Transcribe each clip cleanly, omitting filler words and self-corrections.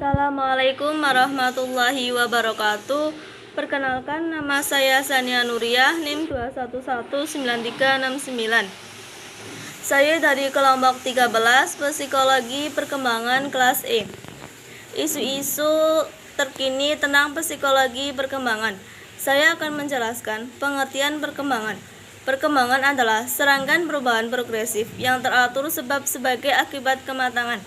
Assalamualaikum warahmatullahi wabarakatuh. Perkenalkan, nama saya Sania Nuriyah, NIM 2119369. Saya dari kelompok 13 Psikologi Perkembangan kelas E. Isu-isu terkini tentang psikologi perkembangan. Saya akan menjelaskan pengertian perkembangan. Perkembangan adalah serangkaian perubahan progresif yang teratur sebab sebagai akibat kematangan.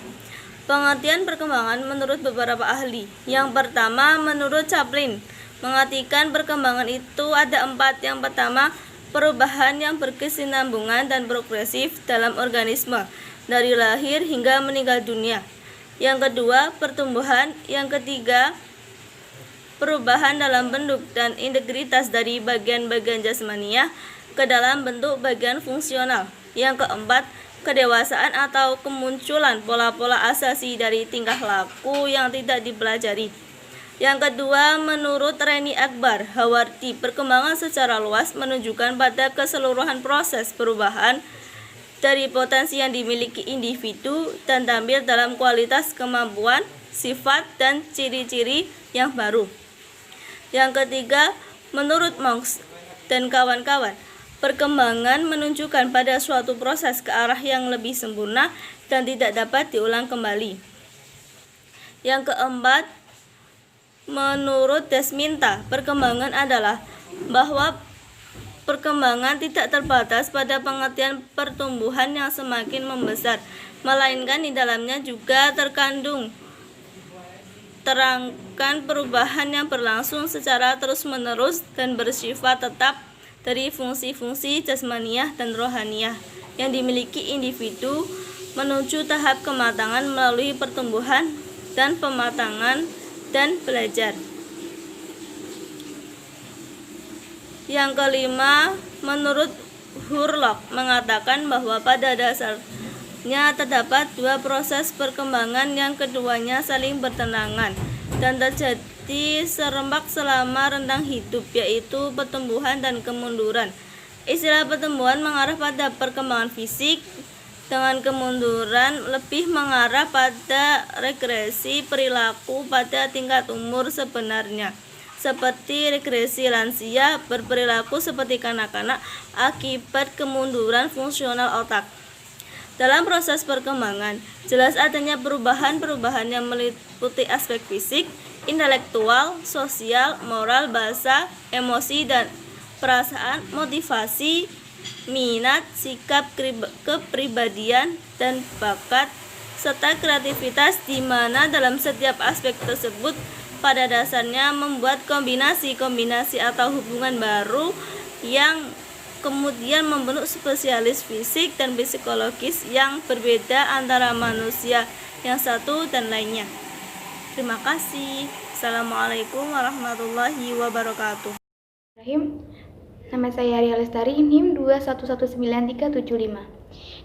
Pengertian perkembangan menurut beberapa ahli. Yang pertama, menurut Chaplin, mengartikan perkembangan itu ada 4. Yang pertama, perubahan yang berkesinambungan dan progresif dalam organisme dari lahir hingga meninggal dunia. Yang kedua, pertumbuhan. Yang ketiga, perubahan dalam bentuk dan integritas dari bagian-bagian jasmania ke dalam bentuk bagian fungsional. Yang keempat, kedewasaan atau kemunculan pola-pola asasi dari tingkah laku yang tidak dipelajari. Yang kedua, menurut Reni Akbar Hawardi, perkembangan secara luas menunjukkan pada keseluruhan proses perubahan dari potensi yang dimiliki individu dan tampil dalam kualitas, kemampuan, sifat, dan ciri-ciri yang baru. Yang ketiga, menurut Monks dan kawan-kawan, perkembangan menunjukkan pada suatu proses ke arah yang lebih sempurna dan tidak dapat diulang kembali. Yang keempat, menurut Desminta, perkembangan adalah bahwa perkembangan tidak terbatas pada pengertian pertumbuhan yang semakin membesar, melainkan di dalamnya juga terkandung terangkan perubahan yang berlangsung secara terus-menerus dan bersifat tetap dari fungsi-fungsi jasmaniah dan rohaniah yang dimiliki individu menuju tahap kematangan melalui pertumbuhan dan pematangan dan belajar. Yang kelima, menurut Hurlock mengatakan bahwa pada dasarnya terdapat 2 proses perkembangan yang keduanya saling bertentangan dan terjadi serempak selama rentang hidup, yaitu pertumbuhan dan kemunduran. Istilah pertumbuhan mengarah pada perkembangan fisik, dengan kemunduran lebih mengarah pada regresi perilaku pada tingkat umur sebenarnya, seperti regresi lansia berperilaku seperti kanak-kanak akibat kemunduran fungsional otak. Dalam proses perkembangan, jelas adanya perubahan-perubahan yang meliputi aspek fisik, intelektual, sosial, moral, bahasa, emosi, dan perasaan, motivasi, minat, sikap, kepribadian, dan bakat, serta kreativitas, di mana dalam setiap aspek tersebut pada dasarnya membuat kombinasi-kombinasi atau hubungan baru yang kemudian membentuk spesialis fisik dan psikologis yang berbeda antara manusia yang satu dan lainnya. Terima kasih. Assalamualaikum warahmatullahi wabarakatuh. Nama saya Ria Lestari, NIM 2119375.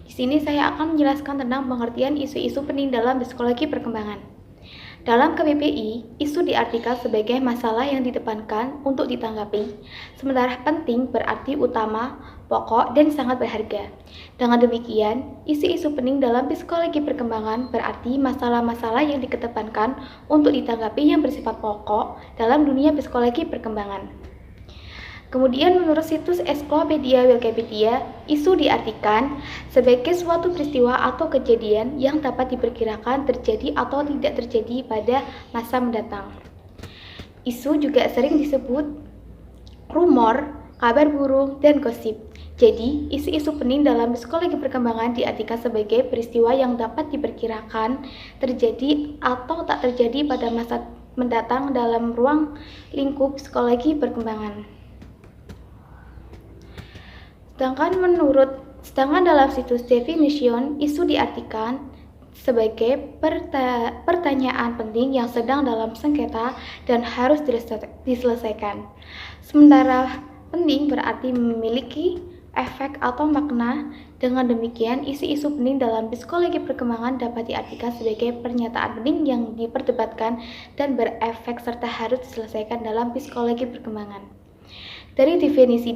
Di sini saya akan menjelaskan tentang pengertian isu-isu penting dalam psikologi perkembangan. Dalam KBPI, isu diartikan sebagai masalah yang ditekankan untuk ditanggapi, sementara penting berarti utama, pokok, dan sangat berharga. Dengan demikian, isu-isu penting dalam psikologi perkembangan berarti masalah-masalah yang dikedepankan untuk ditanggapi yang bersifat pokok dalam dunia psikologi perkembangan. Kemudian menurut situs Ensiklopedia Wikipedia, isu diartikan sebagai suatu peristiwa atau kejadian yang dapat diperkirakan terjadi atau tidak terjadi pada masa mendatang. Isu juga sering disebut rumor, kabar burung, dan gosip. Jadi, isu-isu penting dalam psikologi perkembangan diartikan sebagai peristiwa yang dapat diperkirakan terjadi atau tak terjadi pada masa mendatang dalam ruang lingkup psikologi perkembangan. Sedangkan dalam situs Definition, isu diartikan sebagai pertanyaan penting yang sedang dalam sengketa dan harus diselesaikan. Sementara penting berarti memiliki efek atau makna. Dengan demikian, isu-isu penting dalam psikologi perkembangan dapat diartikan sebagai pernyataan penting yang diperdebatkan dan berefek serta harus diselesaikan dalam psikologi perkembangan. Dari definisi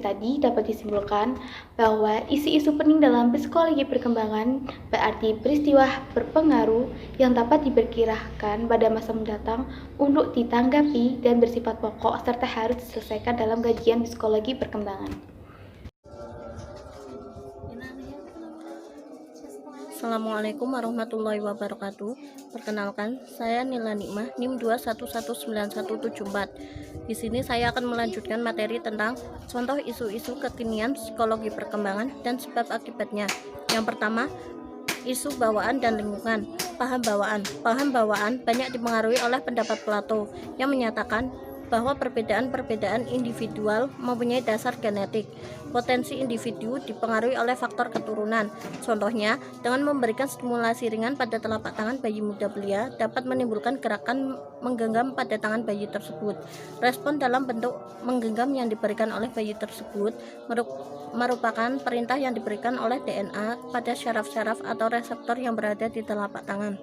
tadi dapat disimpulkan bahwa isu-isu penting dalam psikologi perkembangan berarti peristiwa berpengaruh yang dapat diperkirakan pada masa mendatang untuk ditanggapi dan bersifat pokok serta harus diselesaikan dalam kajian psikologi perkembangan. Assalamualaikum warahmatullahi wabarakatuh. Perkenalkan, saya Nila Nikmah, NIM 2119174. Di sini saya akan melanjutkan materi tentang contoh isu-isu kekinian psikologi perkembangan dan sebab akibatnya. Yang pertama, isu bawaan dan lingkungan. Paham bawaan. Paham bawaan banyak dipengaruhi oleh pendapat Plato yang menyatakan bahwa perbedaan-perbedaan individual mempunyai dasar genetik. Potensi individu dipengaruhi oleh faktor keturunan. Contohnya, dengan memberikan stimulasi ringan pada telapak tangan bayi muda belia dapat menimbulkan gerakan menggenggam pada tangan bayi tersebut. Respon dalam bentuk menggenggam yang diberikan oleh bayi tersebut merupakan perintah yang diberikan oleh DNA pada syaraf-syaraf atau reseptor yang berada di telapak tangan.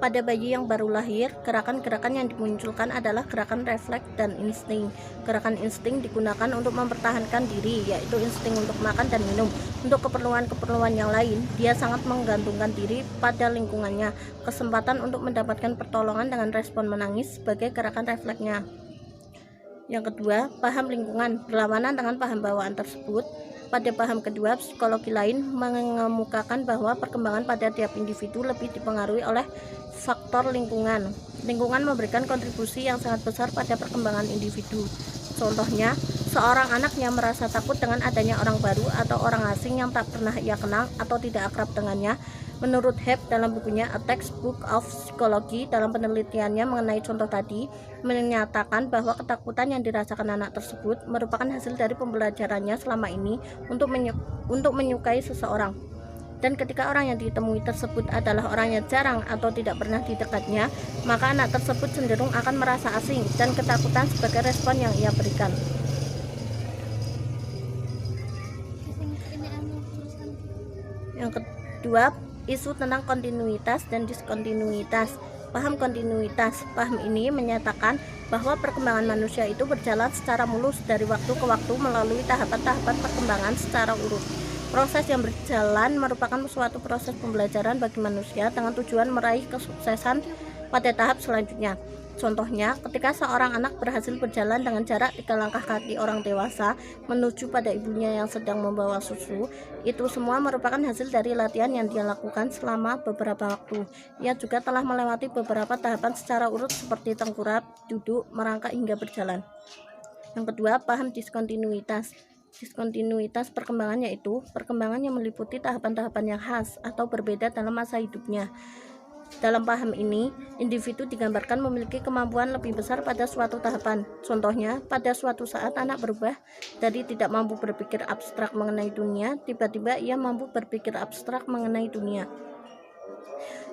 Pada bayi yang baru lahir, gerakan-gerakan yang dimunculkan adalah gerakan refleks dan insting. Gerakan insting digunakan untuk mempertahankan diri, yaitu insting untuk makan dan minum. Untuk keperluan-keperluan yang lain, dia sangat menggantungkan diri pada lingkungannya. Kesempatan untuk mendapatkan pertolongan dengan respon menangis sebagai gerakan refleksnya. Yang kedua, paham lingkungan berlawanan dengan paham bawaan tersebut. Pada paham kedua, psikologi lain mengemukakan bahwa perkembangan pada tiap individu lebih dipengaruhi oleh faktor lingkungan. Lingkungan memberikan kontribusi yang sangat besar pada perkembangan individu. Contohnya, seorang anak yang merasa takut dengan adanya orang baru atau orang asing yang tak pernah ia kenal atau tidak akrab dengannya. Menurut Hebb dalam bukunya A Textbook of Psychology, dalam penelitiannya mengenai contoh tadi, menyatakan bahwa ketakutan yang dirasakan anak tersebut merupakan hasil dari pembelajarannya selama ini untuk menyukai seseorang. Dan ketika orang yang ditemui tersebut adalah orang yang jarang atau tidak pernah di dekatnya, maka anak tersebut cenderung akan merasa asing dan ketakutan sebagai respon yang ia berikan. Yang kedua, isu tentang kontinuitas dan diskontinuitas. Paham kontinuitas. Paham ini menyatakan bahwa perkembangan manusia itu berjalan secara mulus dari waktu ke waktu melalui tahapan-tahapan perkembangan secara urut. Proses yang berjalan merupakan suatu proses pembelajaran bagi manusia dengan tujuan meraih kesuksesan pada tahap selanjutnya. Contohnya, ketika seorang anak berhasil berjalan dengan jarak 3 langkah kaki orang dewasa menuju pada ibunya yang sedang membawa susu, itu semua merupakan hasil dari latihan yang dia lakukan selama beberapa waktu. Ia juga telah melewati beberapa tahapan secara urut seperti tengkurap, duduk, merangkak hingga berjalan. Yang kedua, paham diskontinuitas. Diskontinuitas perkembangan yaitu perkembangan yang meliputi tahapan-tahapan yang khas atau berbeda dalam masa hidupnya. Dalam paham ini, individu digambarkan memiliki kemampuan lebih besar pada suatu tahapan. Contohnya, pada suatu saat anak berubah dari tidak mampu berpikir abstrak mengenai dunia, tiba-tiba ia mampu berpikir abstrak mengenai dunia.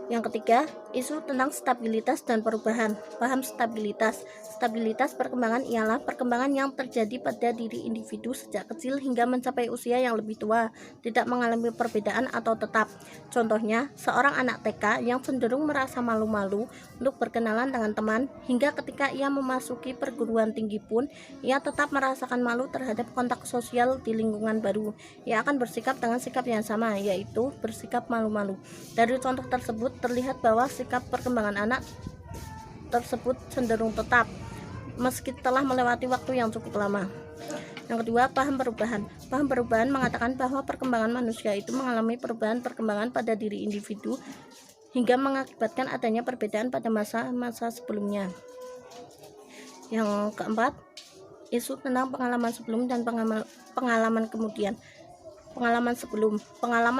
Yang ketiga, isu tentang stabilitas dan perubahan. Paham stabilitas. Stabilitas perkembangan ialah perkembangan yang terjadi pada diri individu sejak kecil hingga mencapai usia yang lebih tua, tidak mengalami perbedaan atau tetap. Contohnya, seorang anak TK yang cenderung merasa malu-malu untuk berkenalan dengan teman, hingga ketika ia memasuki perguruan tinggi pun, ia tetap merasakan malu terhadap kontak sosial di lingkungan baru. Ia akan bersikap dengan sikap yang sama, yaitu bersikap malu-malu. Dari contoh tersebut, terlihat bahwa sikap perkembangan anak tersebut cenderung tetap meski telah melewati waktu yang cukup lama. Yang kedua, paham perubahan. Paham perubahan mengatakan bahwa perkembangan manusia itu mengalami perubahan perkembangan pada diri individu hingga mengakibatkan adanya perbedaan pada masa-masa sebelumnya. Yang keempat, isu tentang pengalaman sebelum dan pengalaman kemudian. Pengalaman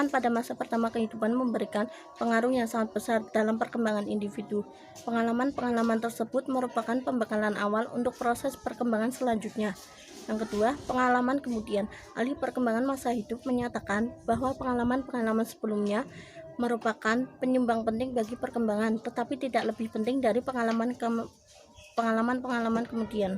pada masa pertama kehidupan memberikan pengaruh yang sangat besar dalam perkembangan individu. Pengalaman-pengalaman tersebut merupakan pembekalan awal untuk proses perkembangan selanjutnya. Yang kedua, pengalaman kemudian. Ahli perkembangan masa hidup menyatakan bahwa pengalaman-pengalaman sebelumnya merupakan penyumbang penting bagi perkembangan, tetapi tidak lebih penting dari pengalaman-pengalaman kemudian.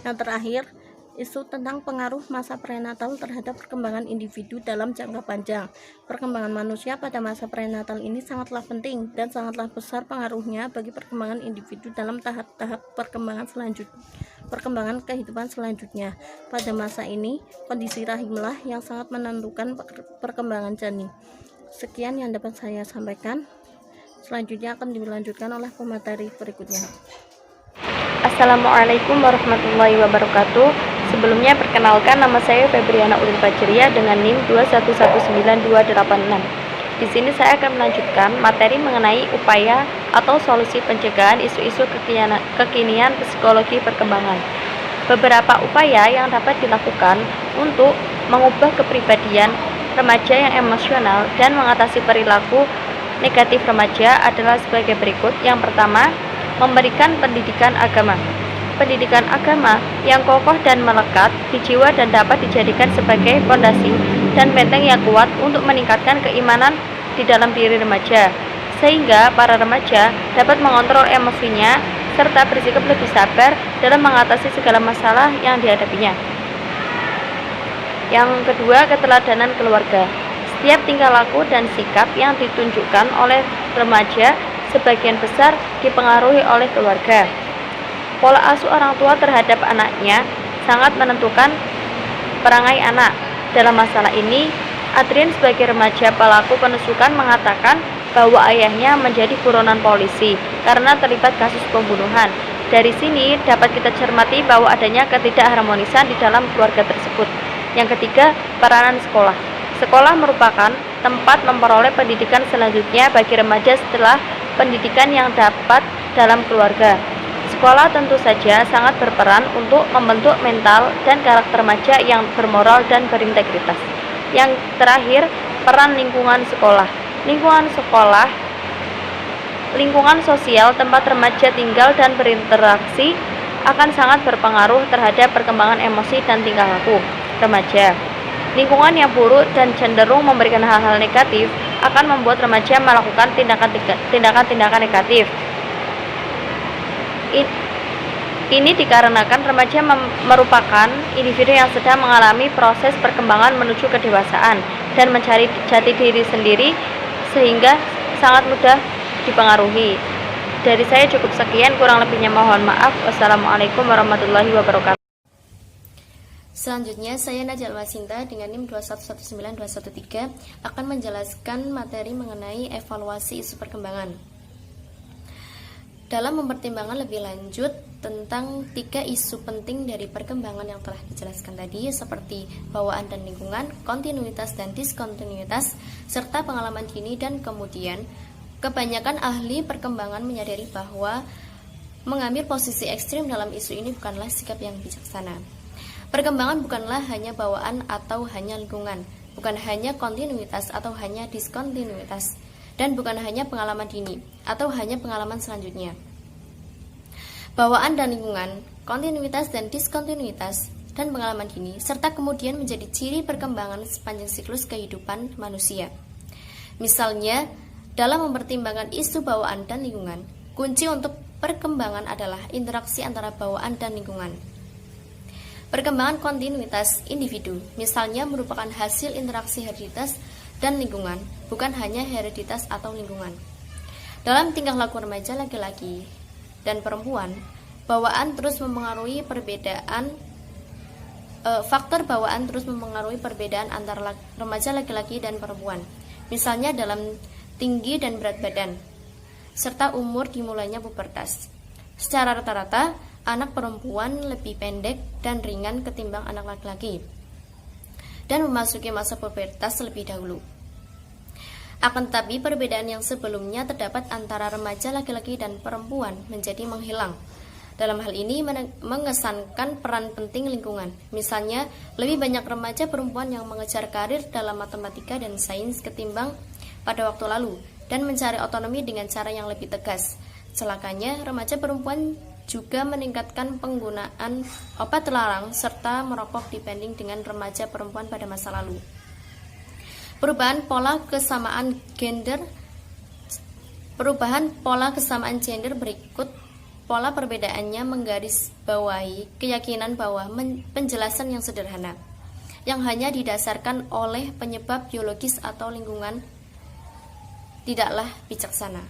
Yang terakhir, Isu tentang pengaruh masa prenatal terhadap perkembangan individu dalam jangka panjang. Perkembangan manusia pada masa prenatal ini sangatlah penting dan sangatlah besar pengaruhnya bagi perkembangan individu dalam tahap-tahap perkembangan kehidupan selanjutnya. Pada masa ini, kondisi rahimlah yang sangat menentukan perkembangan janin. Sekian yang dapat saya sampaikan. Selanjutnya akan dilanjutkan oleh pemateri berikutnya. Assalamualaikum warahmatullahi wabarakatuh. Sebelumnya perkenalkan, nama saya Febriana Ulil Fajriya dengan NIM 2119286. Di sini saya akan melanjutkan materi mengenai upaya atau solusi pencegahan isu-isu kekinian psikologi perkembangan. Beberapa upaya yang dapat dilakukan untuk mengubah kepribadian remaja yang emosional dan mengatasi perilaku negatif remaja adalah sebagai berikut. Yang pertama, memberikan pendidikan agama. Pendidikan agama yang kokoh dan melekat di jiwa dan dapat dijadikan sebagai fondasi dan benteng yang kuat untuk meningkatkan keimanan di dalam diri remaja, sehingga para remaja dapat mengontrol emosinya serta bersikap lebih sabar dalam mengatasi segala masalah yang dihadapinya. Yang kedua, keteladanan keluarga. Setiap tingkah laku dan sikap yang ditunjukkan oleh remaja sebagian besar dipengaruhi oleh keluarga. Pola asuh orang tua terhadap anaknya sangat menentukan perangai anak. Dalam masalah ini, Adrian sebagai remaja pelaku penusukan mengatakan bahwa ayahnya menjadi buronan polisi karena terlibat kasus pembunuhan. Dari sini dapat kita cermati bahwa adanya ketidakharmonisan di dalam keluarga tersebut. Yang ketiga, peranan sekolah. Sekolah merupakan tempat memperoleh pendidikan selanjutnya bagi remaja setelah pendidikan yang dapat dalam keluarga. Sekolah tentu saja sangat berperan untuk membentuk mental dan karakter remaja yang bermoral dan berintegritas. Yang terakhir, peran lingkungan sekolah. Lingkungan sosial tempat remaja tinggal dan berinteraksi akan sangat berpengaruh terhadap perkembangan emosi dan tingkah laku remaja. Lingkungan yang buruk dan cenderung memberikan hal-hal negatif akan membuat remaja melakukan tindakan-tindakan negatif. Ini dikarenakan remaja merupakan individu yang sedang mengalami proses perkembangan menuju kedewasaan dan mencari jati diri sendiri, sehingga sangat mudah dipengaruhi. Dari saya cukup sekian, kurang lebihnya mohon maaf. Wassalamualaikum warahmatullahi wabarakatuh. Selanjutnya, saya Najal Wasinta dengan NIM 2119213 akan menjelaskan materi mengenai evaluasi isu perkembangan. Dalam mempertimbangkan lebih lanjut tentang 3 isu penting dari perkembangan yang telah dijelaskan tadi, seperti bawaan dan lingkungan, kontinuitas dan diskontinuitas, serta pengalaman kini dan kemudian, kebanyakan ahli perkembangan menyadari bahwa mengambil posisi ekstrim dalam isu ini bukanlah sikap yang bijaksana. Perkembangan bukanlah hanya bawaan atau hanya lingkungan, bukan hanya kontinuitas atau hanya diskontinuitas, dan bukan hanya pengalaman dini atau hanya pengalaman selanjutnya. Bawaan dan lingkungan, kontinuitas dan diskontinuitas, dan pengalaman dini, serta kemudian menjadi ciri perkembangan sepanjang siklus kehidupan manusia. Misalnya, dalam mempertimbangkan isu bawaan dan lingkungan, kunci untuk perkembangan adalah interaksi antara bawaan dan lingkungan. Perkembangan kontinuitas individu, misalnya, merupakan hasil interaksi hereditas dan lingkungan, bukan hanya hereditas atau lingkungan. Dalam tingkah laku remaja laki-laki dan perempuan, bawaan terus mempengaruhi faktor bawaan terus mempengaruhi perbedaan antara remaja laki-laki dan perempuan, misalnya dalam tinggi dan berat badan, serta umur dimulainya pubertas. Secara rata-rata, anak perempuan lebih pendek dan ringan ketimbang anak laki-laki, dan memasuki masa pubertas lebih dahulu. Akan tetapi, perbedaan yang sebelumnya terdapat antara remaja laki-laki dan perempuan menjadi menghilang. Dalam hal ini mengesankan peran penting lingkungan. Misalnya, lebih banyak remaja perempuan yang mengejar karir dalam matematika dan sains ketimbang pada waktu lalu, dan mencari otonomi dengan cara yang lebih tegas. Celakanya, remaja perempuan juga meningkatkan penggunaan obat terlarang serta merokok dibanding dengan remaja perempuan pada masa lalu. Perubahan pola kesamaan gender berikut Pola perbedaannya menggarisbawahi keyakinan bahwa penjelasan yang sederhana, yang hanya didasarkan oleh penyebab biologis atau lingkungan, tidaklah bijaksana.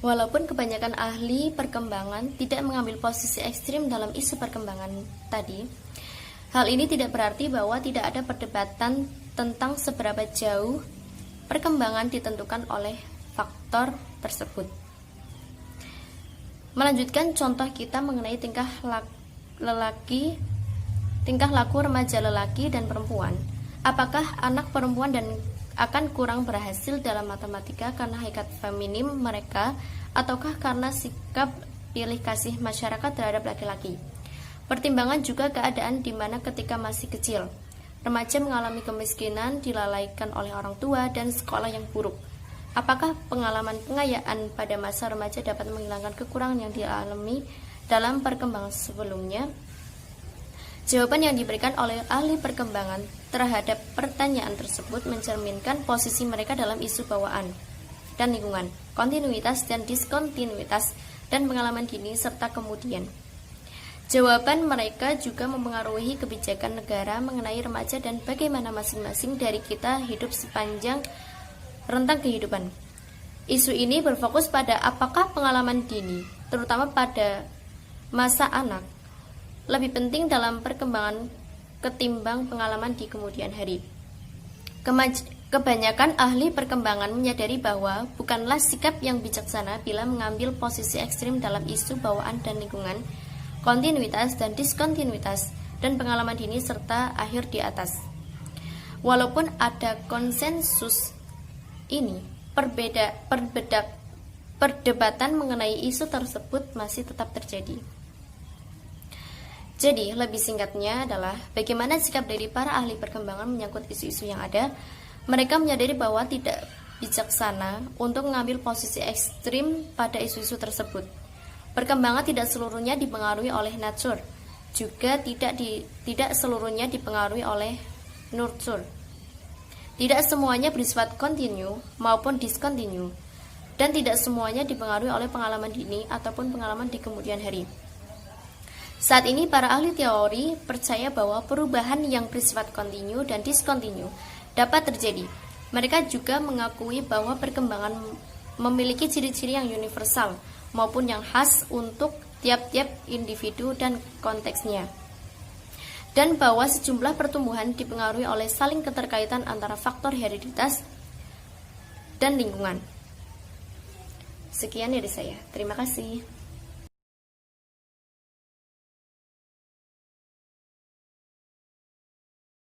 Walaupun kebanyakan ahli perkembangan tidak mengambil posisi ekstrim dalam isu perkembangan tadi, hal ini tidak berarti bahwa tidak ada perdebatan tentang seberapa jauh perkembangan ditentukan oleh faktor tersebut. Melanjutkan contoh kita mengenai tingkah laku remaja lelaki dan perempuan. Apakah anak perempuan dan akan kurang berhasil dalam matematika karena hakikat feminim mereka, ataukah karena sikap pilih kasih masyarakat terhadap laki-laki? Pertimbangan juga keadaan di mana ketika masih kecil, remaja mengalami kemiskinan, dilalaikan oleh orang tua, dan sekolah yang buruk. Apakah pengalaman pengayaan pada masa remaja dapat menghilangkan kekurangan yang dialami dalam perkembangan sebelumnya? Jawaban yang diberikan oleh ahli perkembangan terhadap pertanyaan tersebut mencerminkan posisi mereka dalam isu bawaan dan lingkungan, kontinuitas dan diskontinuitas, dan pengalaman dini serta kemudian. Jawaban mereka juga mempengaruhi kebijakan negara mengenai remaja dan bagaimana masing-masing dari kita hidup sepanjang rentang kehidupan. Isu ini berfokus pada apakah pengalaman dini, terutama pada masa anak, lebih penting dalam perkembangan ketimbang pengalaman di kemudian hari. Kebanyakan ahli perkembangan menyadari bahwa bukanlah sikap yang bijaksana bila mengambil posisi ekstrim dalam isu bawaan dan lingkungan, kontinuitas dan diskontinuitas, dan pengalaman dini serta akhir di atas. Walaupun ada konsensus ini, perdebatan mengenai isu tersebut masih tetap terjadi. Jadi, lebih singkatnya adalah bagaimana sikap dari para ahli perkembangan menyangkut isu-isu yang ada. Mereka menyadari bahwa tidak bijaksana untuk mengambil posisi ekstrim pada isu-isu tersebut. Perkembangan tidak seluruhnya dipengaruhi oleh nature, juga tidak seluruhnya dipengaruhi oleh nurture. Tidak semuanya bersifat kontinu maupun diskontinu, dan tidak semuanya dipengaruhi oleh pengalaman dini ataupun pengalaman di kemudian hari. Saat ini para ahli teori percaya bahwa perubahan yang bersifat kontinu dan diskontinu dapat terjadi. Mereka juga mengakui bahwa perkembangan memiliki ciri-ciri yang universal maupun yang khas untuk tiap-tiap individu dan konteksnya, dan bahwa sejumlah pertumbuhan dipengaruhi oleh saling keterkaitan antara faktor hereditas dan lingkungan. Sekian dari saya. Terima kasih.